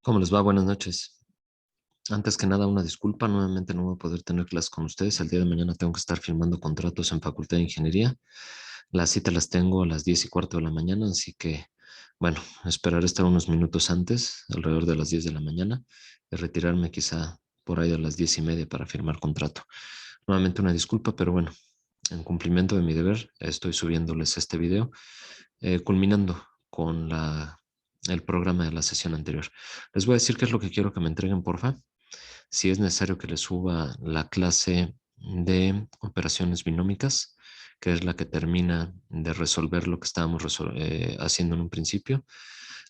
¿Cómo les va? Buenas noches. Antes que nada, una disculpa. Nuevamente no voy a poder tener clases con ustedes. El día de mañana tengo que estar firmando contratos en Facultad de Ingeniería. Las citas las tengo a las 10:15 de la mañana, así que, bueno, esperaré estar unos minutos antes, alrededor de las 10 de la mañana, y retirarme quizá por ahí a las 10:30 para firmar contrato. Nuevamente una disculpa, pero bueno, en cumplimiento de mi deber, estoy subiéndoles este video, culminando con el programa de la sesión anterior. Les voy a decir qué es lo que quiero que me entreguen, porfa. Si es necesario que les suba la clase de operaciones binómicas, que es la que termina de resolver lo que estábamos haciendo en un principio.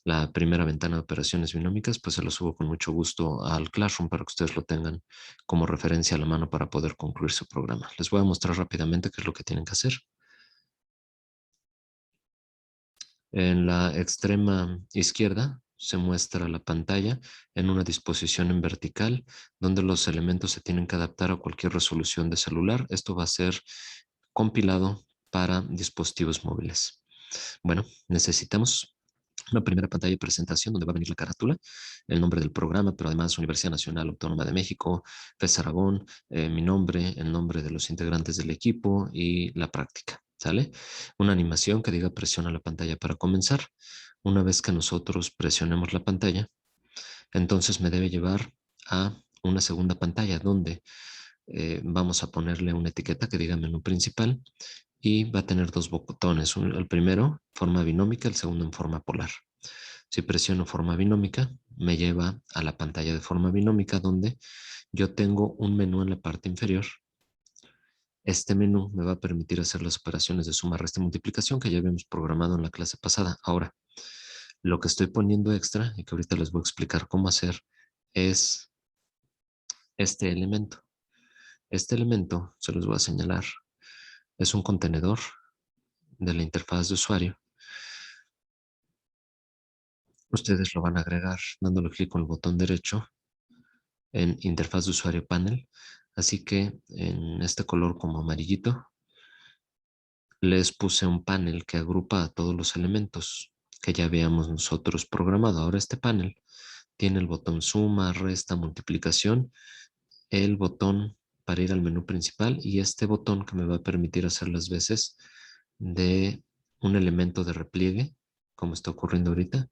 La primera ventana de operaciones binómicas, pues se lo subo con mucho gusto al Classroom para que ustedes lo tengan como referencia a la mano para poder concluir su programa. Les voy a mostrar rápidamente qué es lo que tienen que hacer. En la extrema izquierda se muestra la pantalla en una disposición en vertical donde los elementos se tienen que adaptar a cualquier resolución de celular. Esto va a ser compilado para dispositivos móviles. Bueno, necesitamos una primera pantalla de presentación donde va a venir la carátula, el nombre del programa, pero además Universidad Nacional Autónoma de México, FES Aragón, mi nombre, el nombre de los integrantes del equipo y la práctica. ¿Sale? Una animación que diga presiona la pantalla para comenzar. Una vez que nosotros presionemos la pantalla, entonces me debe llevar a una segunda pantalla donde vamos a ponerle una etiqueta que diga menú principal y va a tener dos botones. El primero, forma binómica, el segundo en forma polar. Si presiono forma binómica, me lleva a la pantalla de forma binómica donde yo tengo un menú en la parte inferior. Este menú me va a permitir hacer las operaciones de suma, resta y multiplicación que ya habíamos programado en la clase pasada. Ahora, lo que estoy poniendo extra y que ahorita les voy a explicar cómo hacer es este elemento. Este elemento, se los voy a señalar, es un contenedor de la interfaz de usuario. Ustedes lo van a agregar dándole clic con el botón derecho en interfaz de usuario panel. Así que en este color como amarillito les puse un panel que agrupa a todos los elementos que ya habíamos nosotros programado. Ahora este panel tiene el botón suma, resta, multiplicación, el botón para ir al menú principal y este botón que me va a permitir hacer las veces de un elemento de repliegue, como está ocurriendo ahorita,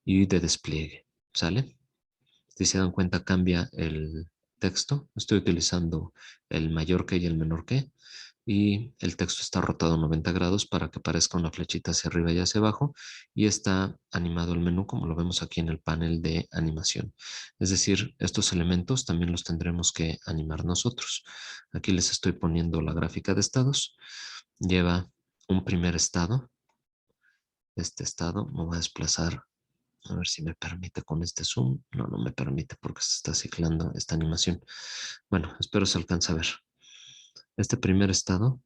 y de despliegue. ¿Sale? Si se dan cuenta, cambia el texto. Estoy utilizando el mayor que y el menor que. Y el texto está rotado 90 grados para que parezca una flechita hacia arriba y hacia abajo. Y está animado el menú como lo vemos aquí en el panel de animación. Es decir, estos elementos también los tendremos que animar nosotros. Aquí les estoy poniendo la gráfica de estados. Lleva un primer estado. Este estado me voy a desplazar. A ver si me permite con este zoom. No, no me permite porque se está ciclando esta animación. Bueno, espero se alcance a ver. Este primer estado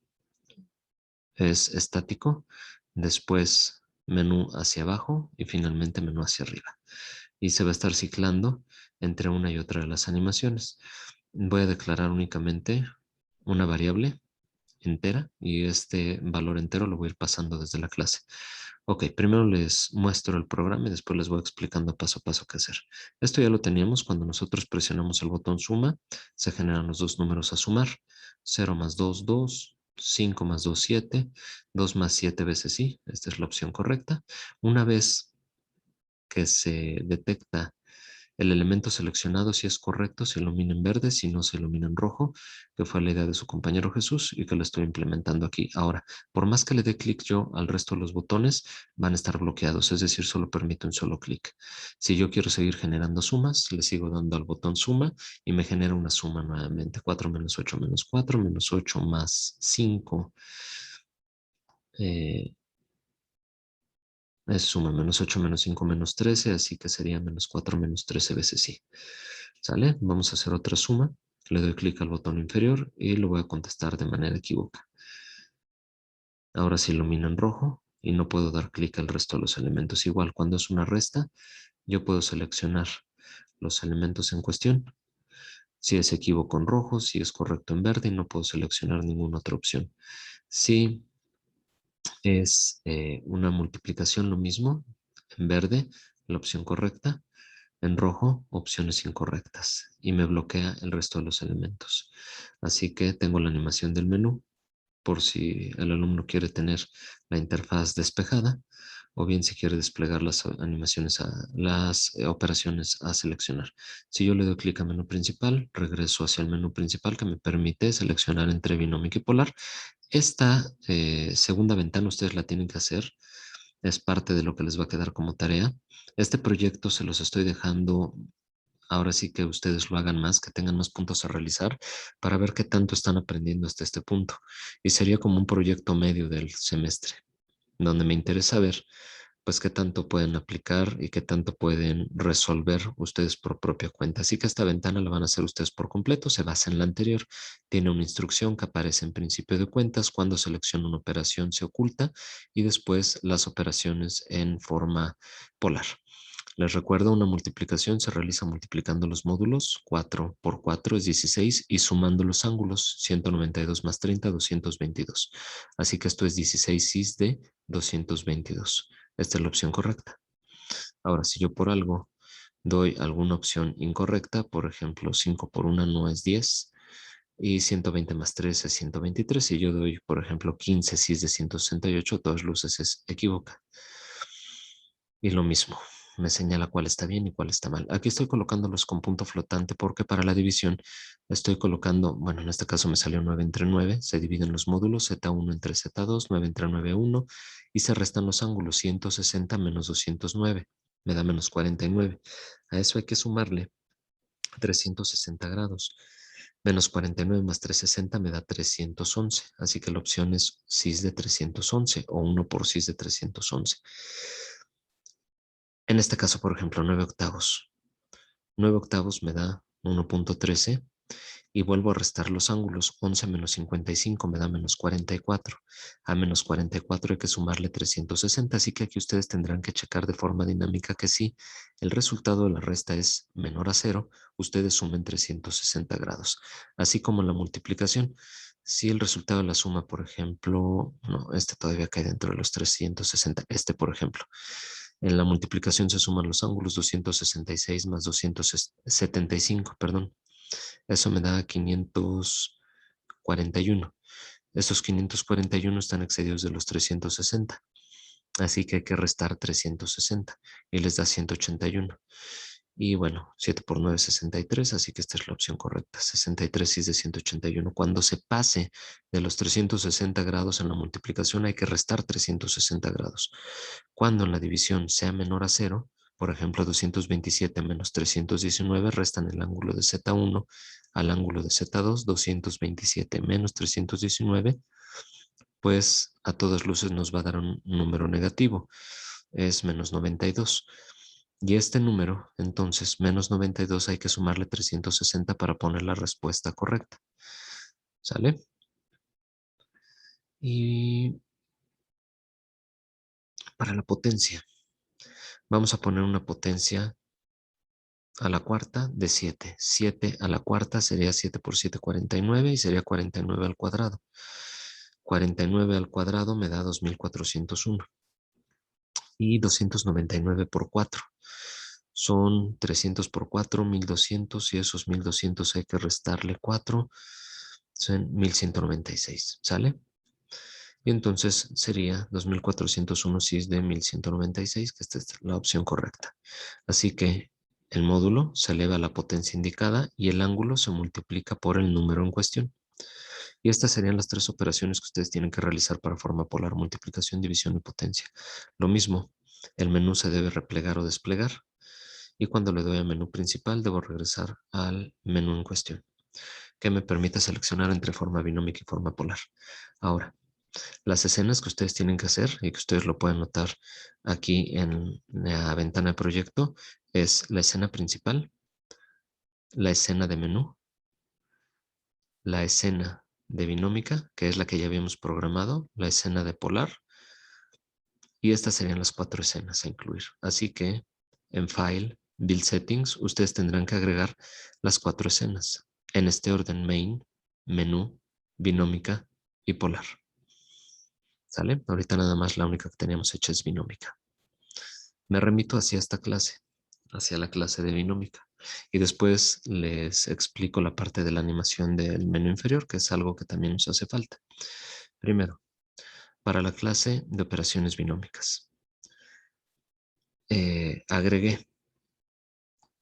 es estático, después menú hacia abajo y finalmente menú hacia arriba. Y se va a estar ciclando entre una y otra de las animaciones. Voy a declarar únicamente una variable entera y este valor entero lo voy a ir pasando desde la clase. Ok, primero les muestro el programa y después les voy explicando paso a paso qué hacer. Esto ya lo teníamos cuando nosotros presionamos el botón suma, se generan los dos números a sumar. 0 más 2, 2, 5 más 2, 7, 2 más 7 veces sí, esta es la opción correcta. Una vez que se detecta el elemento seleccionado, si es correcto, se ilumina en verde, si no, se ilumina en rojo, que fue la idea de su compañero Jesús y que lo estoy implementando aquí. Ahora, por más que le dé clic yo al resto de los botones, van a estar bloqueados, es decir, solo permite un solo clic. Si yo quiero seguir generando sumas, le sigo dando al botón suma y me genera una suma nuevamente. 4 menos 8 menos 4, menos 8 más 5. Es suma menos 8 menos 5 menos 13, así que sería menos 4 menos 13 veces sí. ¿Sale? Vamos a hacer otra suma. Le doy clic al botón inferior y lo voy a contestar de manera equívoca. Ahora se ilumina en rojo y no puedo dar clic al resto de los elementos. Igual, cuando es una resta, yo puedo seleccionar los elementos en cuestión. Si es equívoco en rojo, si es correcto en verde y no puedo seleccionar ninguna otra opción. Si es una multiplicación, lo mismo, en verde, la opción correcta. En rojo, opciones incorrectas y me bloquea el resto de los elementos. Así que tengo la animación del menú por si el alumno quiere tener la interfaz despejada o bien si quiere desplegar las animaciones, las operaciones a seleccionar. Si yo le doy clic a menú principal, regreso hacia el menú principal que me permite seleccionar entre binómica y polar. Esta segunda ventana ustedes la tienen que hacer, es parte de lo que les va a quedar como tarea. Este proyecto se los estoy dejando, ahora sí que ustedes lo hagan más, que tengan más puntos a realizar para ver qué tanto están aprendiendo hasta este punto. Y sería como un proyecto medio del semestre, donde me interesa ver pues qué tanto pueden aplicar y qué tanto pueden resolver ustedes por propia cuenta. Así que esta ventana la van a hacer ustedes por completo, se basa en la anterior. Tiene una instrucción que aparece en principio de cuentas, cuando selecciona una operación se oculta y después las operaciones en forma polar. Les recuerdo, una multiplicación se realiza multiplicando los módulos, 4 por 4 es 16 y sumando los ángulos, 192 más 30, 222. Así que esto es 16 cis de 222. Esta es la opción correcta. Ahora, si yo por algo doy alguna opción incorrecta, por ejemplo, 5 por 1 no es 10 y 120 más 3 es 123. Si yo doy, por ejemplo, 15 cis de 168, todas luces se equivoca. Y lo mismo, me señala cuál está bien y cuál está mal. Aquí estoy colocándolos con punto flotante porque para la división estoy colocando, bueno, en este caso me salió 9 entre 9, se dividen los módulos, Z1 entre Z2, 9 entre 9, 1, y se restan los ángulos, 160 menos 209, me da menos 49. A eso hay que sumarle 360 grados. Menos 49 más 360 me da 311. Así que la opción es cis de 311 o 1 por cis de 311. En este caso, por ejemplo, 9 octavos. 9 octavos me da 1.13 y vuelvo a restar los ángulos. 11 menos 55 me da menos 44. A menos 44 hay que sumarle 360, así que aquí ustedes tendrán que checar de forma dinámica que si el resultado de la resta es menor a 0, ustedes sumen 360 grados. Así como la multiplicación. Si el resultado de la suma, por ejemplo, no, este todavía cae dentro de los 360, este por ejemplo. En la multiplicación se suman los ángulos, 266 más 275, perdón. Eso me da 541. Estos 541 están excedidos de los 360. Así que hay que restar 360 y les da 181. Y bueno, 7 por 9 es 63, así que esta es la opción correcta. 63 es de 181. Cuando se pase de los 360 grados en la multiplicación hay que restar 360 grados. Cuando en la división sea menor a 0, por ejemplo 227 menos 319 restan el ángulo de Z1 al ángulo de Z2, 227 menos 319, pues a todas luces nos va a dar un número negativo, es menos 92. Y este número, entonces, menos 92, hay que sumarle 360 para poner la respuesta correcta. ¿Sale? Y para la potencia, vamos a poner una potencia a la cuarta de 7. 7 a la cuarta sería 7 por 7, 49 y sería 49 al cuadrado. 49 al cuadrado me da 2401 y 299 por 4. Son 300 por 4, 1200 y esos 1200 hay que restarle 4, son 1196, ¿sale? Y entonces sería 2401 si es de 1196, que esta es la opción correcta. Así que el módulo se eleva a la potencia indicada y el ángulo se multiplica por el número en cuestión. Y estas serían las tres operaciones que ustedes tienen que realizar para forma polar: multiplicación, división y potencia. Lo mismo, el menú se debe replegar o desplegar. Y cuando le doy a menú principal, debo regresar al menú en cuestión, que me permite seleccionar entre forma binómica y forma polar. Ahora, las escenas que ustedes tienen que hacer y que ustedes lo pueden notar aquí en la ventana de proyecto es la escena principal, la escena de menú, la escena de binómica, que es la que ya habíamos programado, la escena de polar, y estas serían las 4 escenas a incluir. Así que en File, Build Settings, ustedes tendrán que agregar las 4 escenas en este orden: Main, Menú, Binómica y Polar. ¿Sale? Ahorita nada más la única que teníamos hecha es binómica. Me remito hacia esta clase hacia la clase de binómica. Y después les explico la parte de la animación del menú inferior, que es algo que también nos hace falta. Primero, para la clase de operaciones binómicas, agregué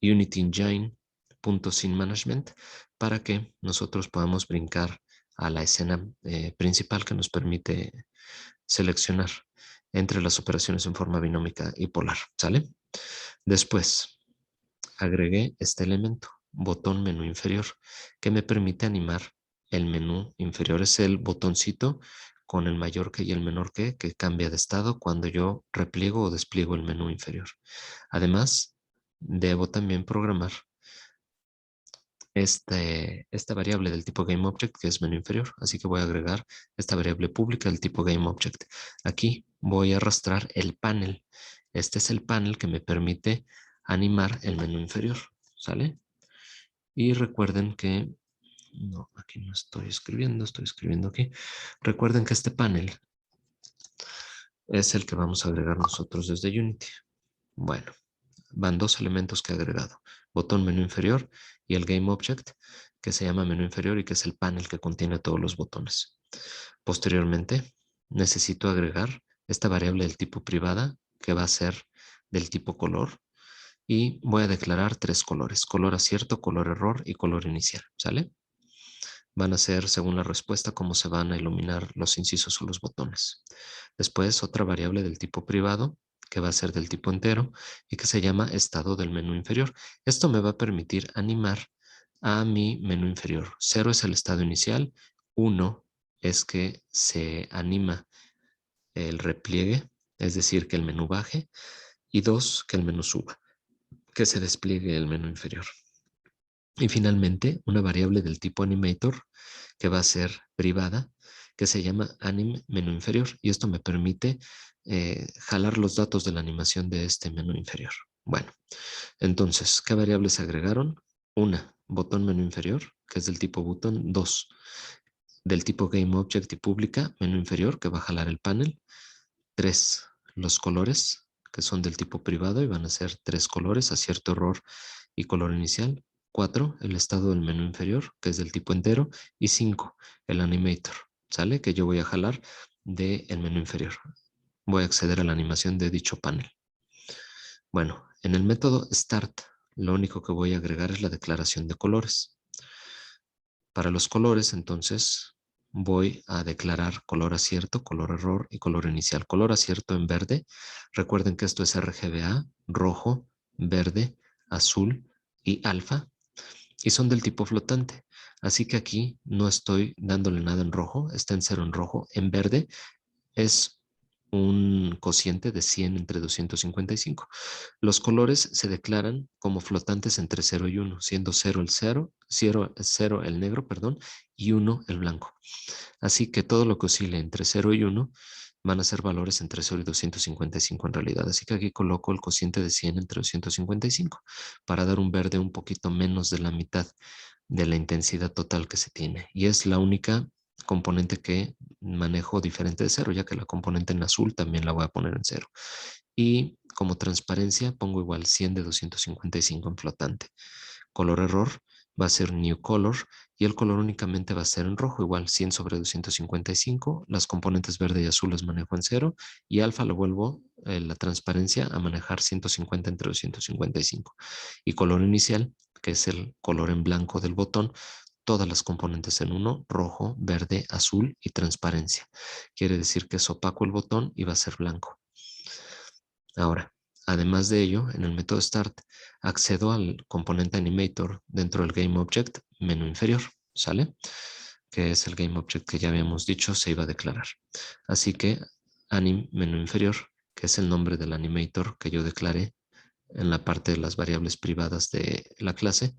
Unity Engine.SceneManagement para que nosotros podamos brincar a la escena principal que nos permite seleccionar entre las operaciones en forma binómica y polar, ¿sale? Después, agregué este elemento, botón menú inferior, que me permite animar el menú inferior. Es el botoncito con el mayor que y el menor que cambia de estado cuando yo repliego o despliego el menú inferior. Además, debo también programar esta variable del tipo GameObject que es menú inferior. Así que voy a agregar esta variable pública del tipo GameObject. Aquí voy a arrastrar el panel. Este es el panel que me permite animar el menú inferior. ¿Sale? Y recuerden que, no, aquí no estoy escribiendo aquí. Recuerden que este panel es el que vamos a agregar nosotros desde Unity. Bueno, van dos elementos que he agregado. Botón menú inferior y el GameObject, que se llama menú inferior y que es el panel que contiene todos los botones. Posteriormente, necesito agregar esta variable del tipo privada, que va a ser del tipo color, y voy a declarar tres colores: color acierto, color error y color inicial. ¿Sale? Van a ser, según la respuesta, cómo se van a iluminar los incisos o los botones. Después, otra variable del tipo privado, que va a ser del tipo entero y que se llama estado del menú inferior. Esto me va a permitir animar a mi menú inferior. 0 es el estado inicial, 1 es que se anima el repliegue, es decir, que el menú baje, y 2, que el menú suba, que se despliegue el menú inferior. Y finalmente, una variable del tipo animator que va a ser privada, que se llama anim menú inferior. Y esto me permite jalar los datos de la animación de este menú inferior. Bueno, entonces, ¿qué variables se agregaron? Una, botón menú inferior, que es del tipo button. Dos, del tipo GameObject y pública, menú inferior, que va a jalar el panel. Tres, los colores, que son del tipo privado y van a ser tres colores: acierto, error y color inicial. 4, el estado del menú inferior, que es del tipo entero. Y 5, el animator, ¿sale? Que yo voy a jalar del menú inferior. Voy a acceder a la animación de dicho panel. Bueno, en el método start, lo único que voy a agregar es la declaración de colores. Para los colores, entonces, voy a declarar color acierto, color error y color inicial. Color acierto en verde. Recuerden que esto es RGBA, rojo, verde, azul y alfa. Y son del tipo flotante. Así que aquí no estoy dándole nada en rojo, está en 0 en rojo. En verde es un cociente de 100 entre 255. Los colores se declaran como flotantes entre 0 y 1, siendo 0 el 0 el negro, perdón, y 1 el blanco. Así que todo lo que oscile entre 0 y 1 van a ser valores entre 0 y 255 en realidad. Así que aquí coloco el cociente de 100 entre 255 para dar un verde un poquito menos de la mitad de la intensidad total que se tiene. Y es la única componente que manejo diferente de 0, ya que la componente en azul también la voy a poner en 0. Y como transparencia pongo igual 100 de 255 en flotante. Color error va a ser new color y el color únicamente va a ser en rojo, igual 100 sobre 255. Las componentes verde y azul las manejo en 0 y alfa lo vuelvo la transparencia a manejar 150 entre 255. Y color inicial, que es el color en blanco del botón, todas las componentes en 1, rojo, verde, azul y transparencia. Quiere decir que es opaco el botón y va a ser blanco. Ahora, además de ello, en el método start accedo al componente animator dentro del GameObject menú inferior, ¿sale? Que es el GameObject que ya habíamos dicho se iba a declarar. Así que anim menú inferior, que es el nombre del animator que yo declaré en la parte de las variables privadas de la clase,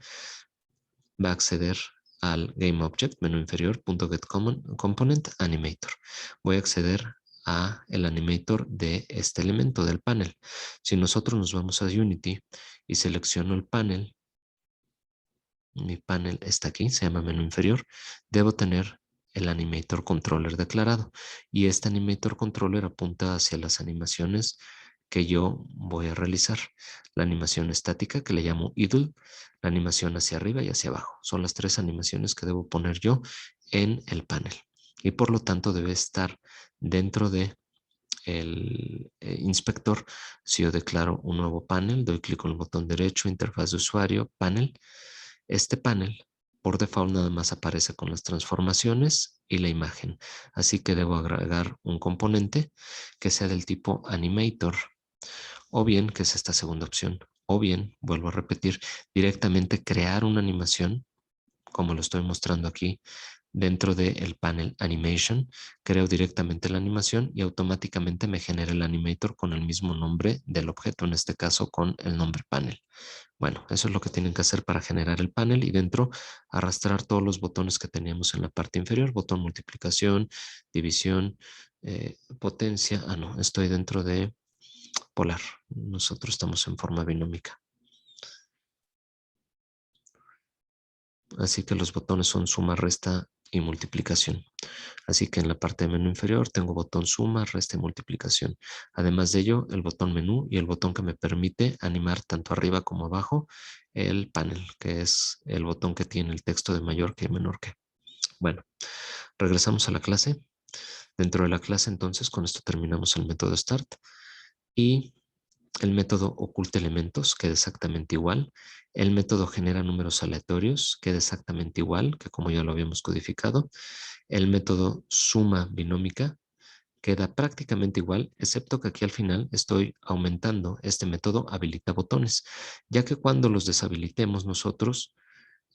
va a acceder al GameObject menú inferior .getComponent animator. Voy a acceder a el animator de este elemento del panel. Si nosotros nos vamos a Unity y selecciono el panel, mi panel está aquí, se llama menú inferior, debo tener el animator controller declarado y este animator controller apunta hacia las animaciones que yo voy a realizar. La animación estática que le llamo idle, la animación hacia arriba y hacia abajo. Son las tres animaciones que debo poner yo en el panel. Y por lo tanto debe estar dentro de el inspector. Si yo declaro un nuevo panel, doy clic con el botón derecho, interfaz de usuario, panel. Este panel por default nada más aparece con las transformaciones y la imagen. Así que debo agregar un componente que sea del tipo animator, o bien, que es esta segunda opción, o bien, vuelvo a repetir, directamente crear una animación, como lo estoy mostrando aquí, dentro del panel Animation. Creo directamente la animación y automáticamente me genera el animator con el mismo nombre del objeto, en este caso con el nombre panel. Bueno, eso es lo que tienen que hacer para generar el panel y dentro arrastrar todos los botones que teníamos en la parte inferior, botón multiplicación, división, potencia. Ah, no, estoy dentro de polar. Nosotros estamos en forma binómica. Así que los botones son suma, resta y multiplicación. Así que en la parte de menú inferior tengo botón suma, resta y multiplicación. Además de ello, el botón menú y el botón que me permite animar tanto arriba como abajo el panel, que es el botón que tiene el texto de mayor que y menor que. Bueno, regresamos a la clase. Dentro de la clase, entonces, con esto terminamos el método start y el método oculta elementos queda exactamente igual. El método genera números aleatorios queda exactamente igual que como ya lo habíamos codificado. El método suma binómica queda prácticamente igual, excepto que aquí al final estoy aumentando este método habilita botones, ya que cuando los deshabilitemos nosotros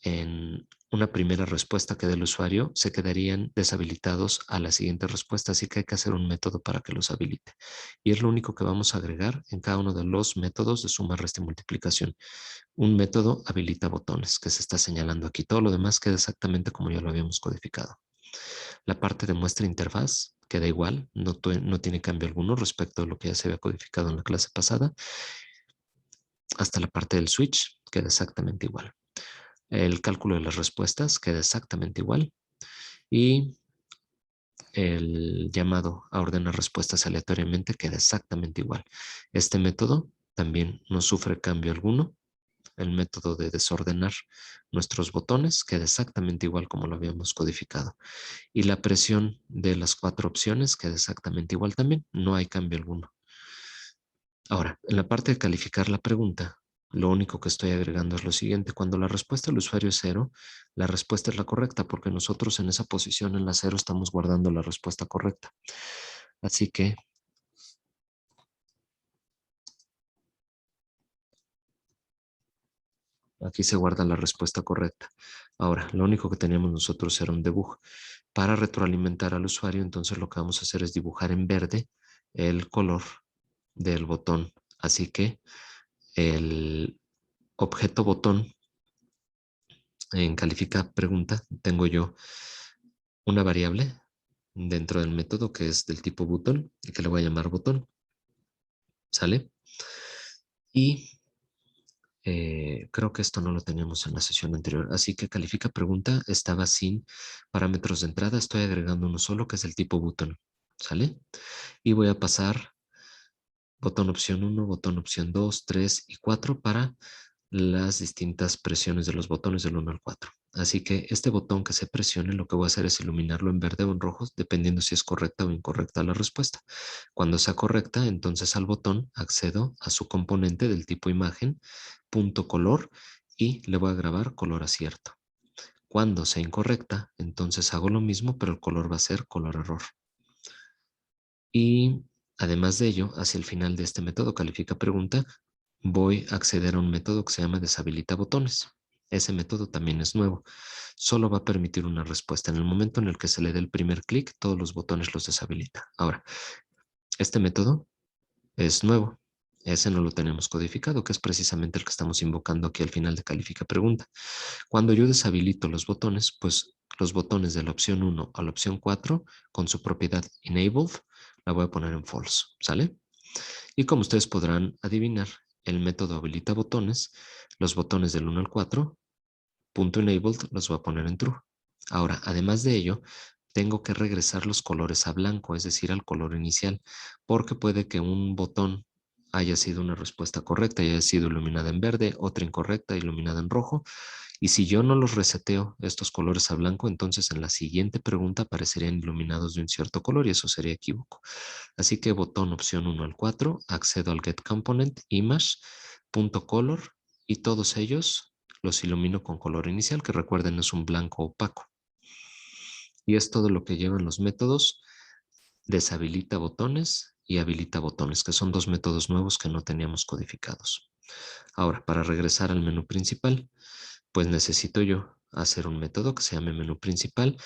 en una primera respuesta que dé el usuario, se quedarían deshabilitados a la siguiente respuesta, así que hay que hacer un método para que los habilite. Y es lo único que vamos a agregar en cada uno de los métodos de suma, resta y multiplicación. Un método habilita botones que se está señalando aquí. Todo lo demás queda exactamente como ya lo habíamos codificado. La parte de muestra interfaz queda igual, no tiene cambio alguno respecto a lo que ya se había codificado en la clase pasada. Hasta la parte del switch queda exactamente igual. El cálculo de las respuestas queda exactamente igual. Y el llamado a ordenar respuestas aleatoriamente queda exactamente igual. Este método también no sufre cambio alguno. El método de desordenar nuestros botones queda exactamente igual como lo habíamos codificado. Y la presión de las 4 opciones queda exactamente igual también. No hay cambio alguno. Ahora, en la parte de calificar la pregunta, lo único que estoy agregando es lo siguiente. Cuando la respuesta del usuario es 0, la respuesta es la correcta porque nosotros en esa posición en la 0 estamos guardando la respuesta correcta. Así que aquí se guarda la respuesta correcta. Ahora, lo único que teníamos nosotros era un debug. Para retroalimentar al usuario, entonces lo que vamos a hacer es dibujar en verde el color del botón. Así que el objeto botón en califica pregunta tengo yo una variable dentro del método que es del tipo button y que le voy a llamar botón. ¿Sale? Y creo que esto no lo teníamos en la sesión anterior. Así que califica pregunta estaba sin parámetros de entrada. Estoy agregando uno solo que es el tipo button. ¿Sale? Y voy a pasar botón opción 1, botón opción 2, 3 y 4 para las distintas presiones de los botones del 1 al 4. Así que este botón que se presione, lo que voy a hacer es iluminarlo en verde o en rojo, dependiendo si es correcta o incorrecta la respuesta. Cuando sea correcta, entonces al botón accedo a su componente del tipo imagen, punto color, y le voy a grabar color acierto. Cuando sea incorrecta, entonces hago lo mismo, pero el color va a ser color error. Y además de ello, hacia el final de este método califica pregunta, voy a acceder a un método que se llama deshabilita botones. Ese método también es nuevo. Solo va a permitir una respuesta. En el momento en el que se le dé el primer clic, todos los botones los deshabilita. Ahora, este método es nuevo. Ese no lo tenemos codificado, que es precisamente el que estamos invocando aquí al final de califica pregunta. Cuando yo deshabilito los botones, pues los botones de la opción 1 a la opción 4 con su propiedad enabled la voy a poner en false, ¿sale? Y como ustedes podrán adivinar, el método habilita botones, los botones del 1 al 4, punto enabled los voy a poner en true. Ahora, además de ello, tengo que regresar los colores a blanco, es decir, al color inicial, porque puede que un botón haya sido una respuesta correcta y haya sido iluminada en verde, otra incorrecta, iluminada en rojo. Y si yo no los reseteo estos colores a blanco, entonces en la siguiente pregunta aparecerían iluminados de un cierto color y eso sería equívoco. Así que botón opción 1 al 4, accedo al get component, image, punto color y todos ellos los ilumino con color inicial, que recuerden es un blanco opaco. Y es todo lo que llevan los métodos deshabilita botones y habilita botones, que son dos métodos nuevos que no teníamos codificados. Ahora, para regresar al menú principal, pues necesito yo hacer un método que se llame menú principal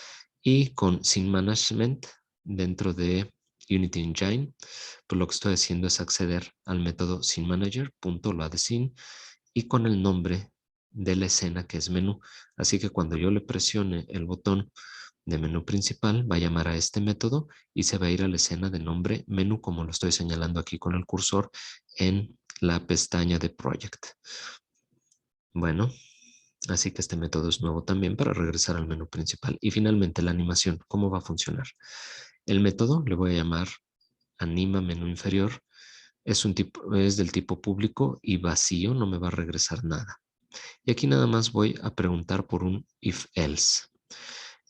y con scene management dentro de Unity Engine, pues lo que estoy haciendo es acceder al método scene manager.loadScene y con el nombre de la escena que es menú. Así que cuando yo le presione el botón de menú principal, va a llamar a este método y se va a ir a la escena de nombre menú, como lo estoy señalando aquí con el cursor en la pestaña de Project. Bueno, así que este método es nuevo también para regresar al menú principal. Y finalmente la animación, ¿cómo va a funcionar? El método le voy a llamar anima menú inferior. Es del tipo público y vacío, no me va a regresar nada. Y aquí nada más voy a preguntar por un if else.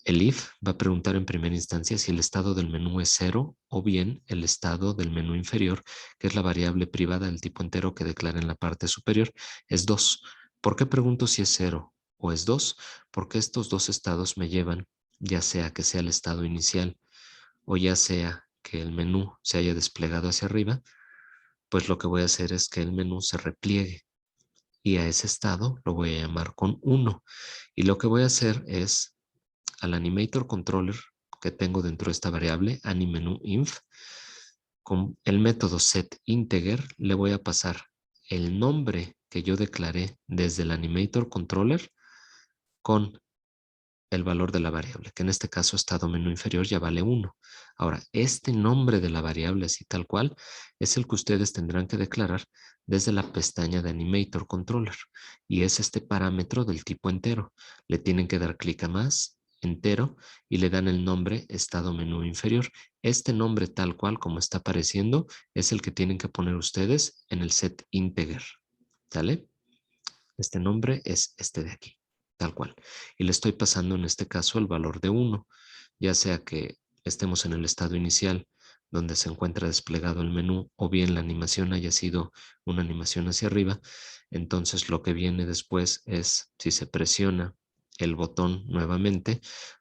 El if va a preguntar en primera instancia si el estado del menú es 0 o bien el estado del menú inferior, que es la variable privada del tipo entero que declara en la parte superior, es 2. ¿Por qué pregunto si es 0 o es 2? Porque estos dos estados me llevan, ya sea que sea el estado inicial o ya sea que el menú se haya desplegado hacia arriba, pues lo que voy a hacer es que el menú se repliegue y a ese estado lo voy a llamar con 1. Y lo que voy a hacer es al animator controller que tengo dentro de esta variable, animenuinf, con el método setInteger le voy a pasar el nombre que yo declaré desde el animator controller con el valor de la variable, que en este caso estado menú inferior ya vale 1. Ahora, este nombre de la variable así tal cual es el que ustedes tendrán que declarar desde la pestaña de Animator Controller y es este parámetro del tipo entero. Le tienen que dar clic a más, entero, y le dan el nombre estado menú inferior. Este nombre tal cual como está apareciendo es el que tienen que poner ustedes en el set integer. ¿Sale? Este nombre es este de aquí, tal cual. Y le estoy pasando en este caso el valor de 1, ya sea que estemos en el estado inicial donde se encuentra desplegado el menú o bien la animación haya sido una animación hacia arriba. Entonces lo que viene después es, si se presiona el botón nuevamente,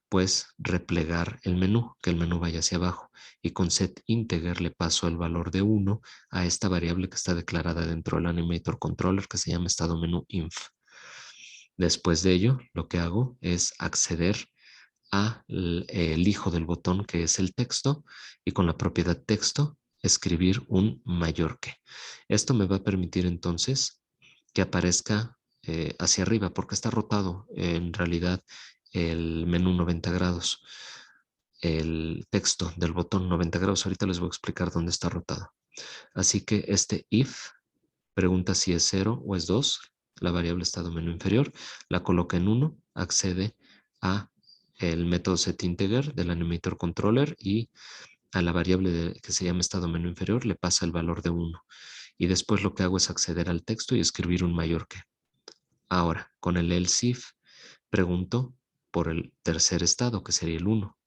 pues replegar el menú, que el menú vaya hacia abajo. Y con setInteger le paso el valor de 1 a esta variable que está declarada dentro del animator controller que se llama estado menú inf. Después de ello, lo que hago es acceder a el hijo del botón que es el texto y con la propiedad texto escribir un mayor que. Esto me va a permitir entonces que aparezca hacia arriba porque está rotado en realidad el menú 90 grados, el texto del botón 90 grados. Ahorita les voy a explicar dónde está rotado. Así que este if pregunta si es 0 o es 2, la variable estado menú inferior, la coloca en 1, accede a el método setInteger del animator controller y a la variable que se llama estado menú inferior le pasa el valor de 1. Y después lo que hago es acceder al texto y escribir un mayor que. Ahora, con el else if, pregunto por el tercer estado, que sería el 1.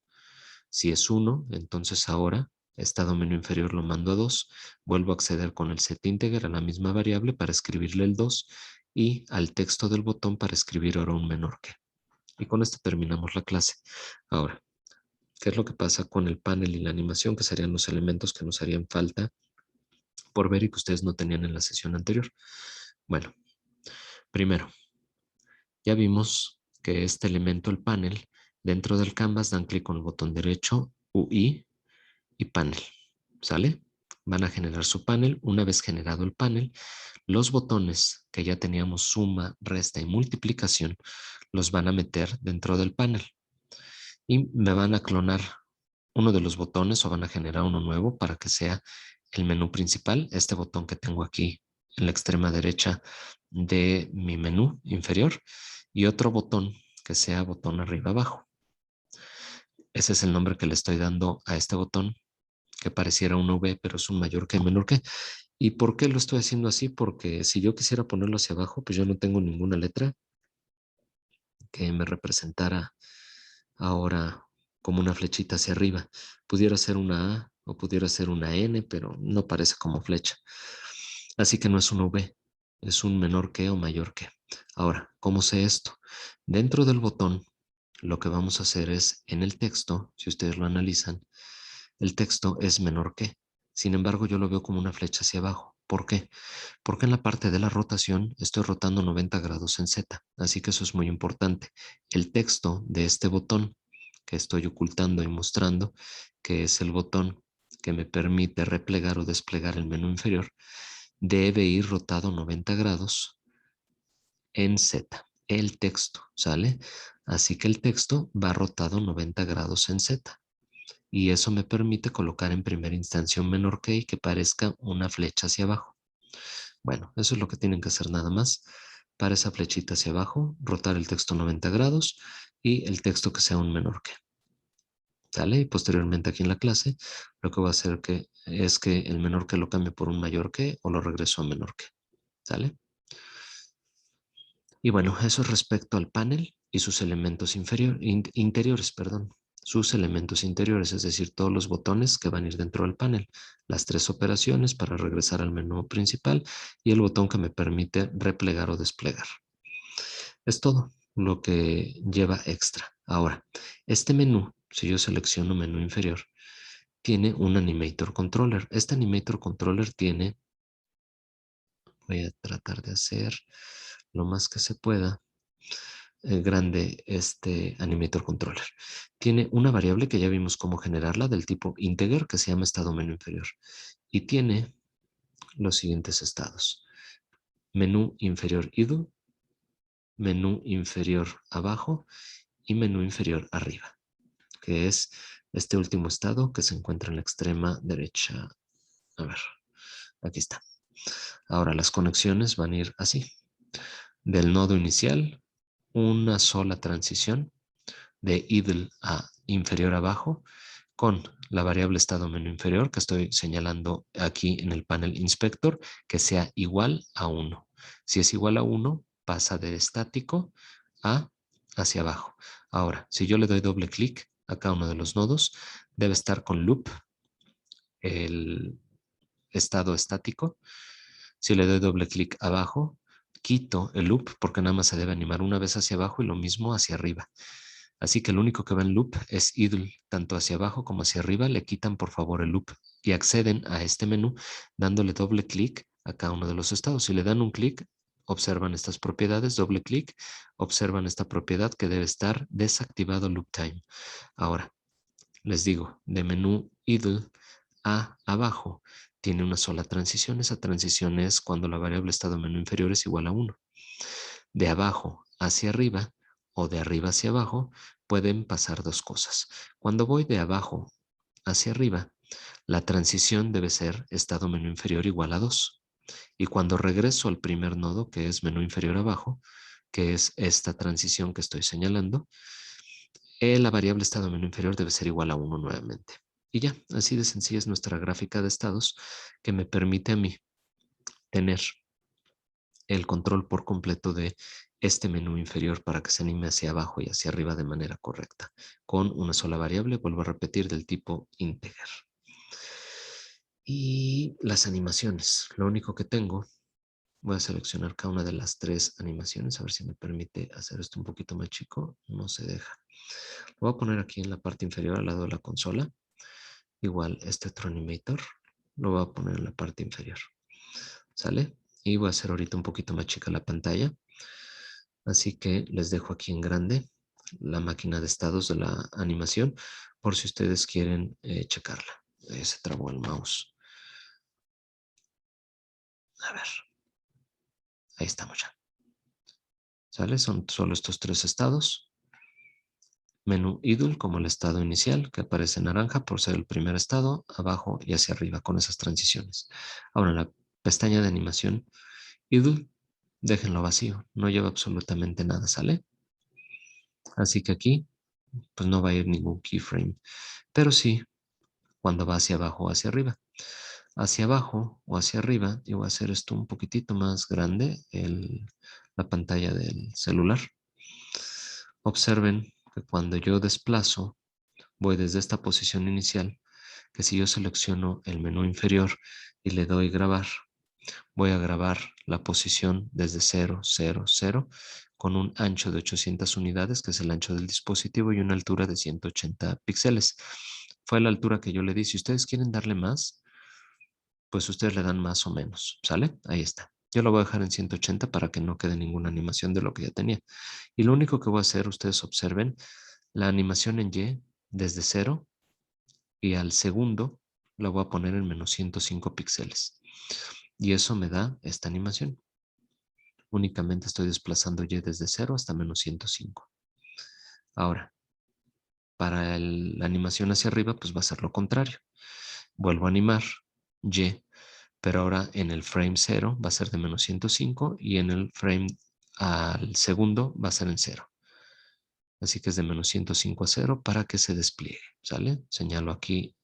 Si es 1, entonces ahora estado menú inferior lo mando a 2, vuelvo a acceder con el setInteger a la misma variable para escribirle el 2 y al texto del botón para escribir ahora un menor que. Y con esto terminamos la clase. Ahora, ¿qué es lo que pasa con el panel y la animación? Que serían los elementos que nos harían falta por ver y que ustedes no tenían en la sesión anterior. Bueno, primero, ya vimos que este elemento, el panel, dentro del canvas dan clic con el botón derecho, UI y panel. ¿Sale? Van a generar su panel. Una vez generado el panel, los botones que ya teníamos suma, resta y multiplicación, los van a meter dentro del panel. Y me van a clonar uno de los botones o van a generar uno nuevo para que sea el menú principal, este botón que tengo aquí en la extrema derecha de mi menú inferior y otro botón que sea botón arriba abajo. Ese es el nombre que le estoy dando a este botón que pareciera una V, pero es un mayor que menor que. ¿Y por qué lo estoy haciendo así? Porque si yo quisiera ponerlo hacia abajo, pues yo no tengo ninguna letra que me representara ahora como una flechita hacia arriba. Pudiera ser una A o pudiera ser una N, pero no parece como flecha. Así que no es una V, es un menor que o mayor que. Ahora, ¿cómo sé esto? Dentro del botón, lo que vamos a hacer es, en el texto, si ustedes lo analizan, el texto es menor que. Sin embargo, yo lo veo como una flecha hacia abajo. ¿Por qué? Porque en la parte de la rotación estoy rotando 90 grados en Z. Así que eso es muy importante. El texto de este botón que estoy ocultando y mostrando, que es el botón que me permite replegar o desplegar el menú inferior, debe ir rotado 90 grados en Z. El texto, ¿sale? Así que el texto va rotado 90 grados en Z. Y eso me permite colocar en primera instancia un menor que y que parezca una flecha hacia abajo. Bueno, eso es lo que tienen que hacer nada más. Para esa flechita hacia abajo, rotar el texto 90 grados y el texto que sea un menor que. ¿Sale? Y posteriormente aquí en la clase, lo que voy a hacer es que el menor que lo cambie por un mayor que o lo regreso a menor que. ¿Sale? Y bueno, eso es respecto al panel y sus elementos interiores, perdón. Sus elementos interiores, es decir, todos los botones que van a ir dentro del panel, las tres operaciones para regresar al menú principal y el botón que me permite replegar o desplegar. Es todo lo que lleva extra. Ahora, este menú, si yo selecciono menú inferior, tiene un Animator Controller. Este Animator Controller tiene, voy a tratar de hacer lo más que se pueda, grande este Animator Controller. Tiene una variable que ya vimos cómo generarla del tipo integer que se llama estado menú inferior. Y tiene los siguientes estados. Menú inferior idle, menú inferior abajo y menú inferior arriba, que es este último estado que se encuentra en la extrema derecha. A ver, aquí está. Ahora las conexiones van a ir así. Del nodo inicial, una sola transición de idle a inferior abajo con la variable estado menú inferior que estoy señalando aquí en el panel inspector que sea igual a 1. Si es igual a 1, pasa de estático a hacia abajo. Ahora, si yo le doy doble clic a cada uno de los nodos, debe estar con loop el estado estático. Si le doy doble clic abajo, quito el loop porque nada más se debe animar una vez hacia abajo y lo mismo hacia arriba. Así que lo único que va en loop es idle, tanto hacia abajo como hacia arriba. Le quitan por favor el loop y acceden a este menú dándole doble clic a cada uno de los estados. Si le dan un clic, observan estas propiedades, doble clic, observan esta propiedad que debe estar desactivado loop time. Ahora, les digo, de menú idle a abajo tiene una sola transición. Esa transición es cuando la variable estado menú inferior es igual a 1. De abajo hacia arriba o de arriba hacia abajo pueden pasar dos cosas. Cuando voy de abajo hacia arriba, la transición debe ser estado menú inferior igual a 2. Y cuando regreso al primer nodo, que es menú inferior abajo, que es esta transición que estoy señalando, la variable estado menú inferior debe ser igual a 1 nuevamente. Y ya, así de sencilla es nuestra gráfica de estados que me permite a mí tener el control por completo de este menú inferior para que se anime hacia abajo y hacia arriba de manera correcta, con una sola variable, vuelvo a repetir, del tipo integer. Y las animaciones, lo único que tengo, voy a seleccionar cada una de las tres animaciones, a ver si me permite hacer esto un poquito más chico, no se deja. Lo voy a poner aquí en la parte inferior al lado de la consola. Igual este otro animator lo voy a poner en la parte inferior. ¿Sale? Y voy a hacer ahorita un poquito más chica la pantalla. Así que les dejo aquí en grande la máquina de estados de la animación por si ustedes quieren checarla. Se trabó el mouse. A ver, ahí estamos ya. ¿Sale? Son solo estos tres estados. Menú idle como el estado inicial que aparece en naranja por ser el primer estado, abajo y hacia arriba con esas transiciones. Ahora en la pestaña de animación idle, déjenlo vacío, no lleva absolutamente nada, ¿sale? Así que aquí pues no va a ir ningún keyframe, pero sí cuando va hacia abajo o hacia arriba. Hacia abajo o hacia arriba, y voy a hacer esto un poquitito más grande, la pantalla del celular. Observen que cuando yo desplazo, voy desde esta posición inicial, que si yo selecciono el menú inferior y le doy grabar, voy a grabar la posición desde 0, 0, 0, con un ancho de 800 unidades, que es el ancho del dispositivo, y una altura de 180 píxeles. Fue la altura que yo le di. Si ustedes quieren darle más, pues ustedes le dan más o menos, ¿sale? Ahí está. Yo lo voy a dejar en 180 para que no quede ninguna animación de lo que ya tenía. Y lo único que voy a hacer, ustedes observen, la animación en Y desde 0 y al segundo la voy a poner en menos 105 píxeles. Y eso me da esta animación. Únicamente estoy desplazando Y desde 0 hasta menos 105. Ahora, para la animación hacia arriba, pues va a ser lo contrario. Vuelvo a animar Y, pero ahora en el frame 0 va a ser de menos 105 y en el frame al segundo va a ser en 0. Así que es de menos 105 a 0 para que se despliegue, ¿sale? Señalo aquí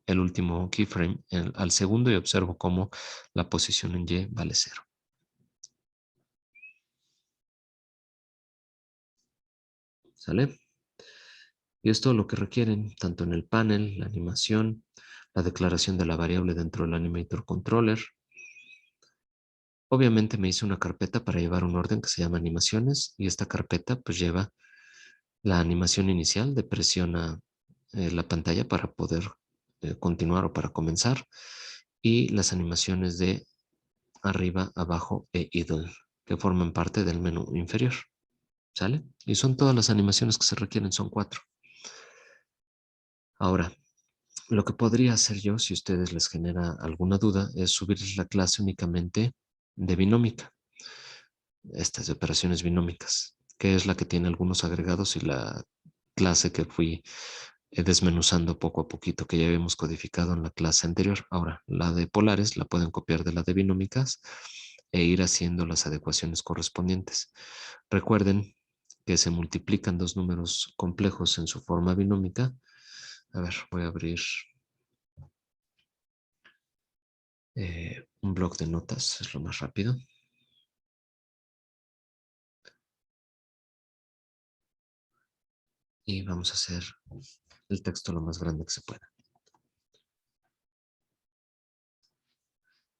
el último keyframe al segundo y observo cómo la posición en Y vale 0. ¿Sale? Y esto es lo que requieren, tanto en el panel, la animación, la declaración de la variable dentro del Animator Controller. Obviamente me hice una carpeta para llevar un orden que se llama animaciones y esta carpeta pues lleva la animación inicial de presiona la pantalla para poder continuar o para comenzar y las animaciones de arriba, abajo e idle que forman parte del menú inferior. ¿Sale? Y son todas las animaciones que se requieren, son 4. Ahora, lo que podría hacer yo, si a ustedes les genera alguna duda, es subirles la clase únicamente de binómica, estas de operaciones binómicas, que es la que tiene algunos agregados y la clase que fui desmenuzando poco a poquito, que ya habíamos codificado en la clase anterior. Ahora, la de polares la pueden copiar de la de binómicas e ir haciendo las adecuaciones correspondientes. Recuerden que se multiplican dos números complejos en su forma binómica. A ver, voy a abrir un bloc de notas, es lo más rápido. Y vamos a hacer el texto lo más grande que se pueda.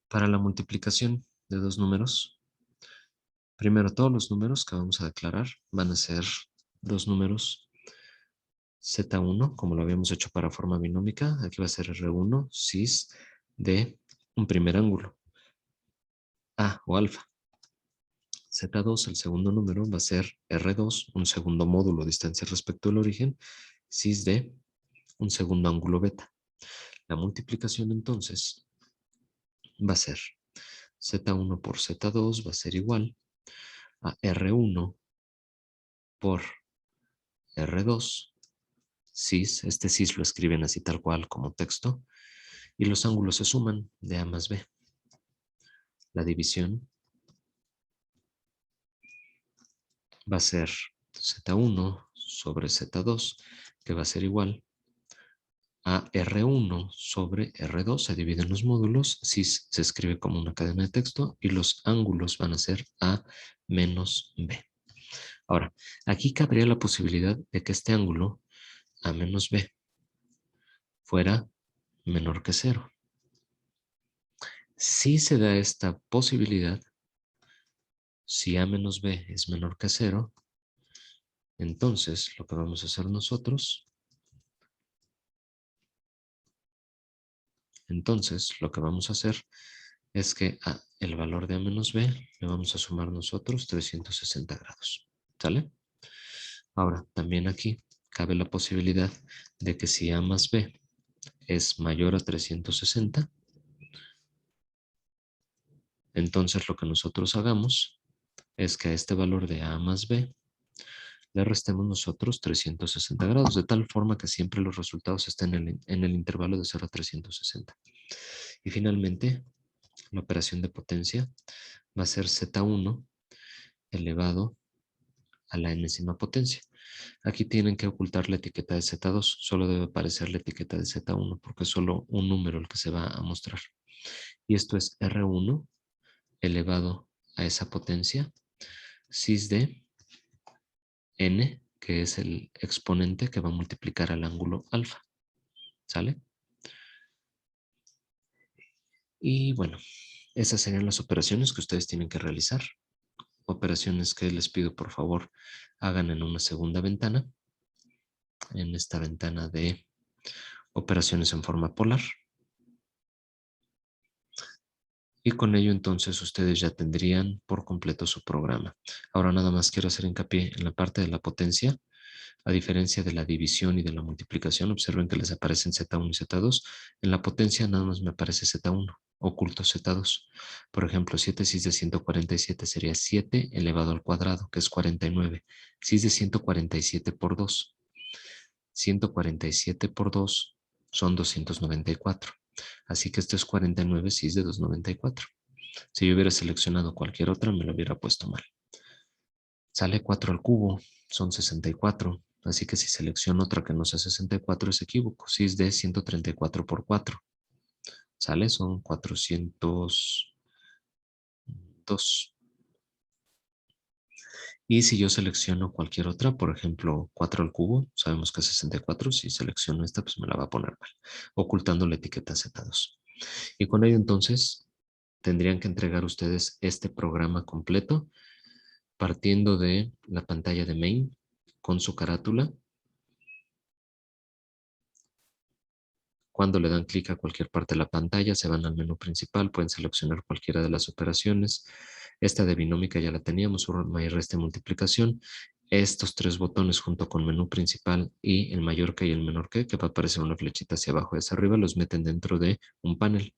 Para la multiplicación de dos números, primero todos los números que vamos a declarar van a ser dos números Z1, como lo habíamos hecho para forma binómica. Aquí va a ser R1, cis de un primer ángulo, A o alfa. Z2, el segundo número, va a ser R2, un segundo módulo, distancia respecto al origen, cis de un segundo ángulo beta. La multiplicación entonces va a ser Z1 por Z2 va a ser igual a R1 por R2, cis, este cis lo escriben así tal cual como texto, y los ángulos se suman de A más B. La división va a ser Z1 sobre Z2, que va a ser igual a R1 sobre R2, se dividen los módulos, cis se escribe como una cadena de texto, y los ángulos van a ser A menos B. Ahora, aquí cabría la posibilidad de que este ángulo, A menos B, fuera menor que 0. Si se da esta posibilidad, si A menos B es menor que 0, entonces lo que vamos a hacer nosotros, es que a el valor de A menos B le vamos a sumar nosotros 360 grados. ¿Sale? Ahora, también aquí cabe la posibilidad de que si A más B es mayor a 360, entonces lo que nosotros hagamos es que a este valor de A más B le restemos nosotros 360 grados, de tal forma que siempre los resultados estén en el intervalo de 0 a 360. Y finalmente, la operación de potencia va a ser Z1 elevado a la enésima potencia. Aquí tienen que ocultar la etiqueta de Z2. Solo debe aparecer la etiqueta de Z1 porque es solo un número el que se va a mostrar. Y esto es R1 elevado a esa potencia, cis de n, que es el exponente que va a multiplicar al ángulo alfa. ¿Sale? Y bueno, esas serían las operaciones que ustedes tienen que realizar. Operaciones que les pido por favor hagan en una segunda ventana. En esta ventana de operaciones en forma polar. Y con ello entonces ustedes ya tendrían por completo su programa. Ahora nada más quiero hacer hincapié en la parte de la potencia. A diferencia de la división y de la multiplicación, observen que les aparecen Z1 y Z2. En la potencia nada más me aparece Z1, oculto Z2. Por ejemplo, 7 cis de 147 sería 7 elevado al cuadrado, que es 49. Cis de 147 por 2. 147 por 2 son 294. Así que esto es 49 cis de 294. Si yo hubiera seleccionado cualquier otra, me lo hubiera puesto mal. Sale 4 al cubo, son 64. Así que si selecciono otra que no sea 64 es equívoco. Cis de 134 por 4. Sale, son 402. Y si yo selecciono cualquier otra, por ejemplo, 4 al cubo, sabemos que es 64. Si selecciono esta, pues me la va a poner mal, ocultando la etiqueta Z2. Y con ello entonces tendrían que entregar ustedes este programa completo partiendo de la pantalla de main con su carátula. Cuando le dan clic a cualquier parte de la pantalla, se van al menú principal, pueden seleccionar cualquiera de las operaciones. Esta de binómica ya la teníamos, suma y resta y multiplicación. Estos tres botones junto con menú principal y el mayor que y el menor que va a aparecer una flechita hacia abajo y hacia arriba, los meten dentro de un panel.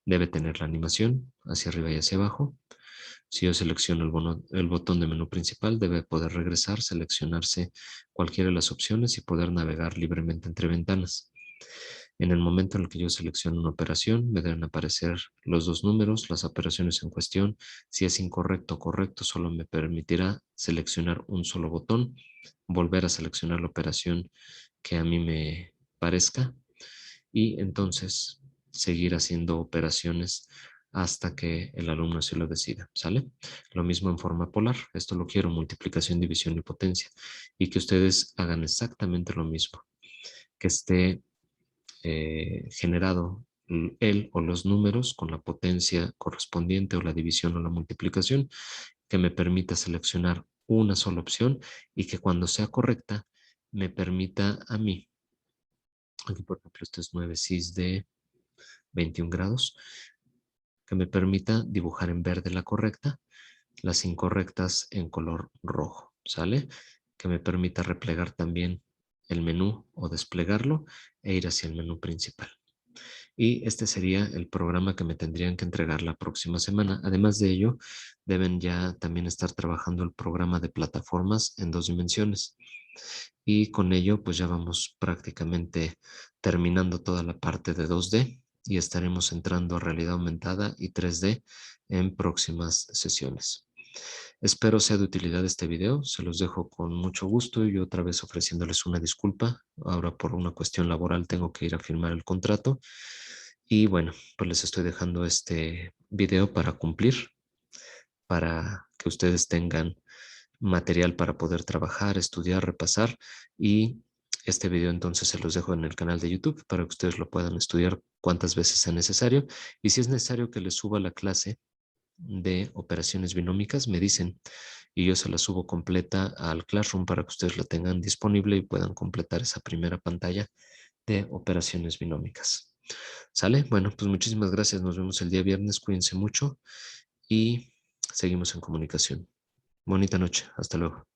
Debe tener la animación hacia arriba y hacia abajo. Si yo selecciono el botón de menú principal, debe poder regresar, seleccionarse cualquiera de las opciones y poder navegar libremente entre ventanas. En el momento en el que yo selecciono una operación, me deben aparecer los dos números, las operaciones en cuestión. Si es incorrecto o correcto, solo me permitirá seleccionar un solo botón, volver a seleccionar la operación que a mí me parezca y entonces seguir haciendo operaciones hasta que el alumno así lo decida, ¿sale? Lo mismo en forma polar, esto lo quiero, multiplicación, división y potencia, y que ustedes hagan exactamente lo mismo, que esté generado el o los números con la potencia correspondiente o la división o la multiplicación, que me permita seleccionar una sola opción y que cuando sea correcta me permita a mí, aquí por ejemplo esto es 9 cis de 21 grados, que me permita dibujar en verde la correcta, las incorrectas en color rojo, ¿sale? Que me permita replegar también el menú o desplegarlo e ir hacia el menú principal. Y este sería el programa que me tendrían que entregar la próxima semana. Además de ello, deben ya también estar trabajando el programa de plataformas en 2 dimensiones. Y con ello, pues ya vamos prácticamente terminando toda la parte de 2D y estaremos entrando a realidad aumentada y 3D en próximas sesiones. Espero sea de utilidad este video, se los dejo con mucho gusto y otra vez ofreciéndoles una disculpa. Ahora por una cuestión laboral tengo que ir a firmar el contrato y bueno, pues les estoy dejando este video para cumplir, para que ustedes tengan material para poder trabajar, estudiar, repasar y este video entonces se los dejo en el canal de YouTube para que ustedes lo puedan estudiar cuantas veces sea necesario y si es necesario que les suba la clase de operaciones binómicas, me dicen y yo se la subo completa al Classroom para que ustedes la tengan disponible y puedan completar esa primera pantalla de operaciones binómicas. ¿Sale? Bueno, pues muchísimas gracias. Nos vemos el día viernes. Cuídense mucho y seguimos en comunicación. Bonita noche. Hasta luego.